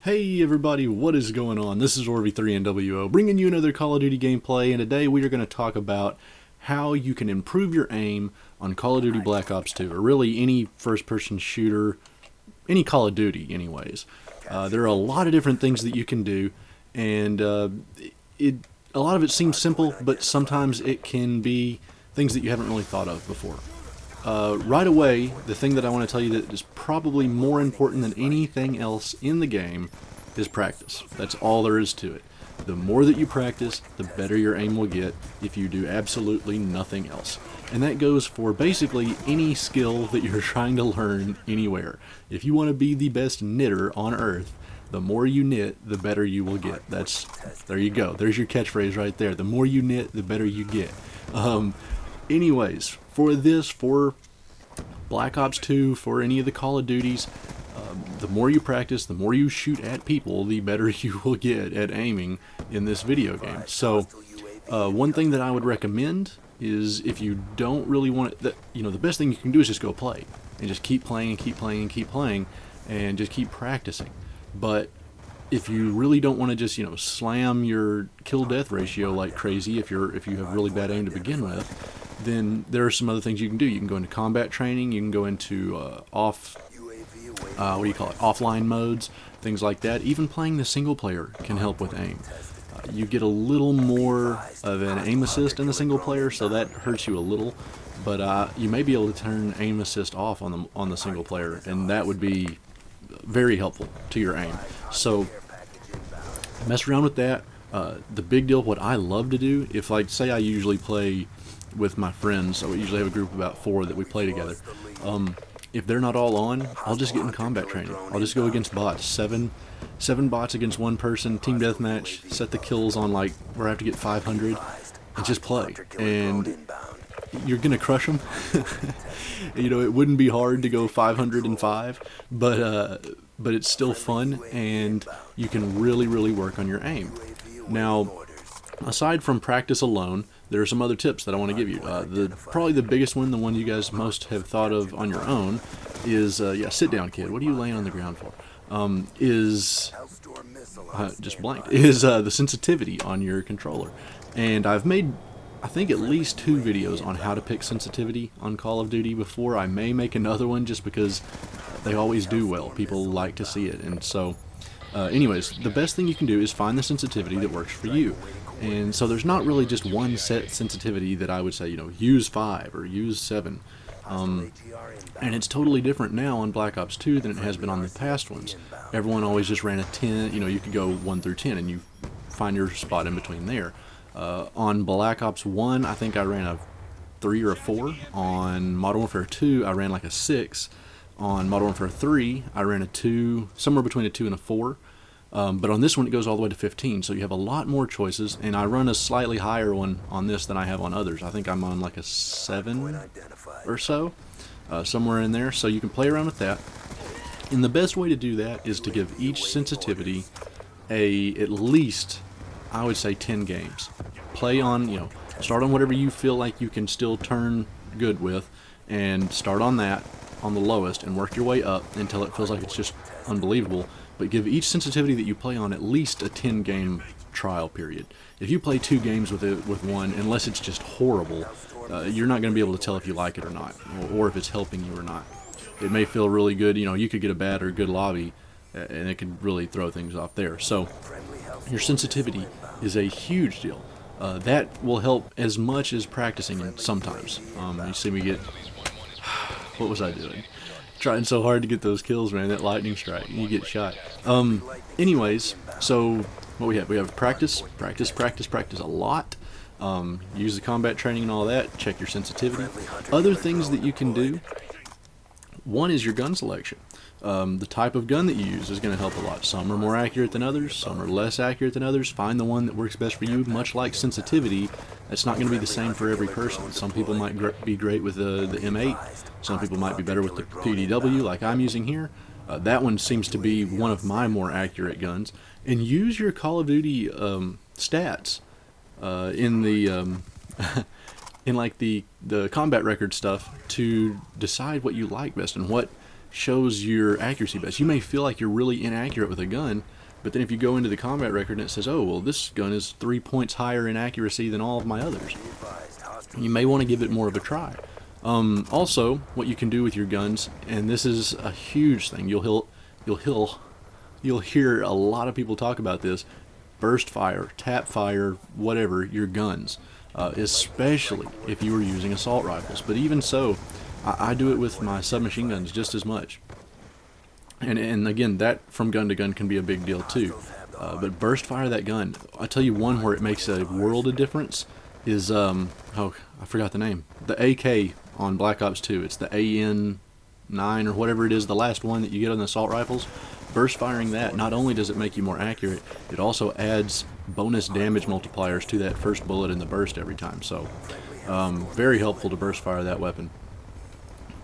Hey everybody, what is going on? This is Orby3NWO, bringing you another Call of Duty gameplay, and today we are going to talk about how you can improve your aim on Call of Duty Black Ops 2, or really any first-person shooter, any Call of Duty anyways. There are a lot of different things that you can do, and a lot of it seems simple, but sometimes it can be things that you haven't really thought of before. Right away, the thing that I want to tell you that is probably more important than anything else in the game is practice. That's all there is to it. The more that you practice, the better your aim will get if you do absolutely nothing else. And that goes for basically any skill that you're trying to learn anywhere. If you want to be the best knitter on Earth, the more you knit, the better you will get. There you go. There's your catchphrase right there. The more you knit, the better you get. Anyways, for Black Ops 2, for any of the Call of Duties, the more you practice, the more you shoot at people, the better you will get at aiming in this video game. So, one thing that I would recommend is if you don't really want it, the best thing you can do is just go play and just keep playing and keep playing and keep playing and just keep practicing. But if you really don't want to just slam your kill-death ratio like crazy, if you have really bad aim to begin with, then there are some other things you can do. You can go into combat training. You can go into offline modes, things like that. Even playing the single player can help with aim. You get a little more of an aim assist in the single player, so that hurts you a little. But you may be able to turn aim assist off on the single player, and that would be very helpful to your aim. So mess around with that. The big deal, what I love to do, if say I usually play with my friends, so we usually have a group of about 4 that we play together. If they're not all on, I'll just get in combat training. I'll just go against bots, seven bots against one person, team deathmatch, set the kills on where I have to get 500, and just play. And you're gonna crush them. It wouldn't be hard to go 505, but it's still fun, and you can really, really work on your aim. Now, aside from practice alone, there are some other tips that I want to give you. Probably the biggest one, the one you guys most have thought of on your own, is sit down, kid. What are you laying on the ground for? Just blank. Is the sensitivity on your controller. And I've made, I think, at least 2 videos on how to pick sensitivity on Call of Duty before. I may make another one just because they always do well. People like to see it. And so, anyways, the best thing you can do is find the sensitivity that works for you. And so there's not really just one set sensitivity that I would say, use 5 or use 7. And it's totally different now on Black Ops 2 than it has been on the past ones. Everyone always just ran a 10, you could go 1 through 10 and you find your spot in between there. On Black Ops 1, I think I ran a 3 or a 4. On Modern Warfare 2, I ran like a 6. On Modern Warfare 3, I ran a 2, somewhere between a 2 and a 4. But on this one, it goes all the way to 15, so you have a lot more choices, and I run a slightly higher one on this than I have on others. I think I'm on like a 7 or so, somewhere in there, so you can play around with that. And the best way to do that is to give each sensitivity at least, I would say, 10 games. Play on, start on whatever you feel like you can still turn good with, and start on that, on the lowest, and work your way up until it feels like it's just unbelievable. But give each sensitivity that you play on at least a 10-game trial period. If you play 2 games with one, unless it's just horrible, you're not going to be able to tell if you like it or not, or if it's helping you or not. It may feel really good, you could get a bad or good lobby, and it could really throw things off there. So your sensitivity is a huge deal. That will help as much as practicing sometimes. You see me get... What was I doing? Trying so hard to get those kills, man. That lightning strike, you get shot. Anyways, so what we have practice a lot. Use the combat training and all that. Check your sensitivity. Other things that you can do. One is your gun selection. The type of gun that you use is going to help a lot. Some are more accurate than others, some are less accurate than others. Find the one that works best for you. Much like sensitivity, it's not going to be the same for every person. Some people might be great with the M8, some people might be better with the PDW like I'm using here. That one seems to be one of my more accurate guns. And use your Call of Duty stats in the in the combat record stuff to decide what you like best and what shows your accuracy best. You may feel like you're really inaccurate with a gun, but then if you go into the combat record and it says, oh, well, this gun is 3 points higher in accuracy than all of my others, you may want to give it more of a try. Also, what you can do with your guns, and this is a huge thing, you'll hear a lot of people talk about this: burst fire, tap fire, whatever, your guns, especially if you were using assault rifles. But even so, I do it with my submachine guns just as much. And again, that from gun to gun can be a big deal too. But burst fire that gun, I tell you one where it makes a world of difference is, oh, I forgot the name. The AK on Black Ops 2. It's the AN9 or whatever it is, the last one that you get on the assault rifles. Burst firing that, not only does it make you more accurate, it also adds bonus damage multipliers to that first bullet in the burst every time. So, very helpful to burst fire that weapon.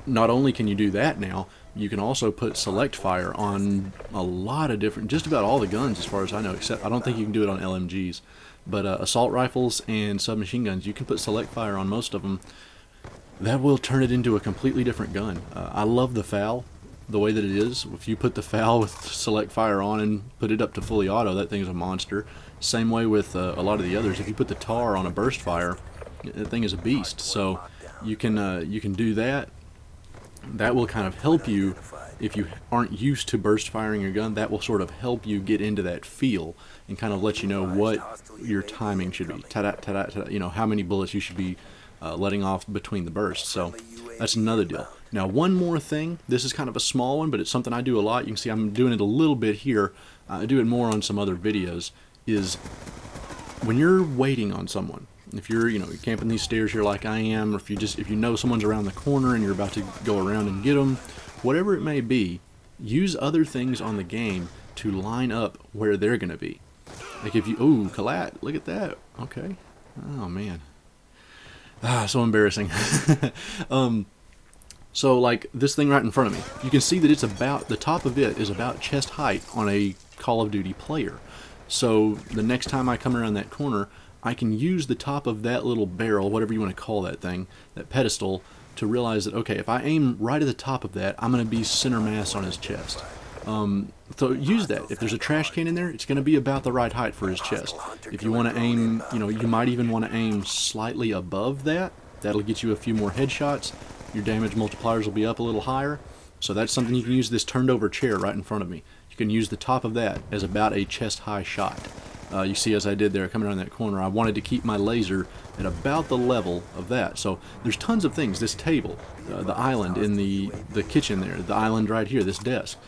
Not only can you do that now, you can also put select fire on a lot of different, just about all the guns as far as I know, except I don't think you can do it on LMGs. But assault rifles and submachine guns, you can put select fire on most of them. That will turn it into a completely different gun. I love the FAL, the way that it is. If you put the FAL with select fire on and put it up to fully auto, that thing's a monster. Same way with a lot of the others. If you put the TAR on a burst fire, that thing is a beast. So you can do that. That will kind of help you if you aren't used to burst firing your gun. That will sort of help you get into that feel and kind of let you know what your timing should be. You know, how many bullets you should be letting off between the bursts. So that's another deal. Now, one more thing. This is kind of a small one, but it's something I do a lot. You can see I'm doing it a little bit here. I do it more on some other videos. Is when you're waiting on someone. If you're, you're camping these stairs here like I am, or if you know someone's around the corner and you're about to go around and get them, whatever it may be, use other things on the game to line up where they're going to be. Like if you, ooh, Kalat, look at that. Okay. Oh man. So embarrassing. So like this thing right in front of me, you can see that it's about, the top of it is about chest height on a Call of Duty player. So the next time I come around that corner, I can use the top of that little barrel, whatever you want to call that thing, that pedestal, to realize that, okay, if I aim right at the top of that, I'm going to be center mass on his chest. So use that. If there's a trash can in there, it's going to be about the right height for his chest. If you want to aim, you might even want to aim slightly above that. That'll get you a few more headshots. Your damage multipliers will be up a little higher. So that's something you can use. This turned over chair right in front of me. You can use the top of that as about a chest high shot. You see, as I did there, coming around that corner, I wanted to keep my laser at about the level of that. So there's tons of things. This table, the island in the kitchen there, the island right here, this desk,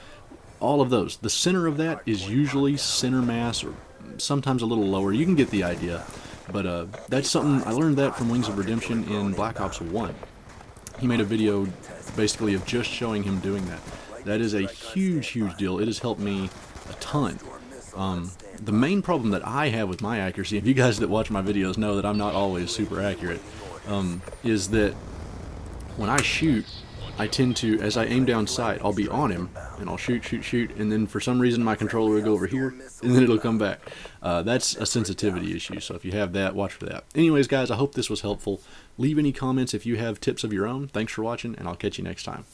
all of those. The center of that is usually center mass, or sometimes a little lower. You can get the idea. But that's something, I learned that from Wings of Redemption in Black Ops 1. He made a video basically of just showing him doing that. That is a huge, huge deal. It has helped me a ton. The main problem that I have with my accuracy, if you guys that watch my videos know that I'm not always super accurate, is that when I shoot, I tend to, as I aim down sight, I'll be on him, and I'll shoot, and then for some reason my controller will go over here, and then it'll come back. That's a sensitivity issue, so if you have that, watch for that. Anyways, guys, I hope this was helpful. Leave any comments if you have tips of your own. Thanks for watching, and I'll catch you next time.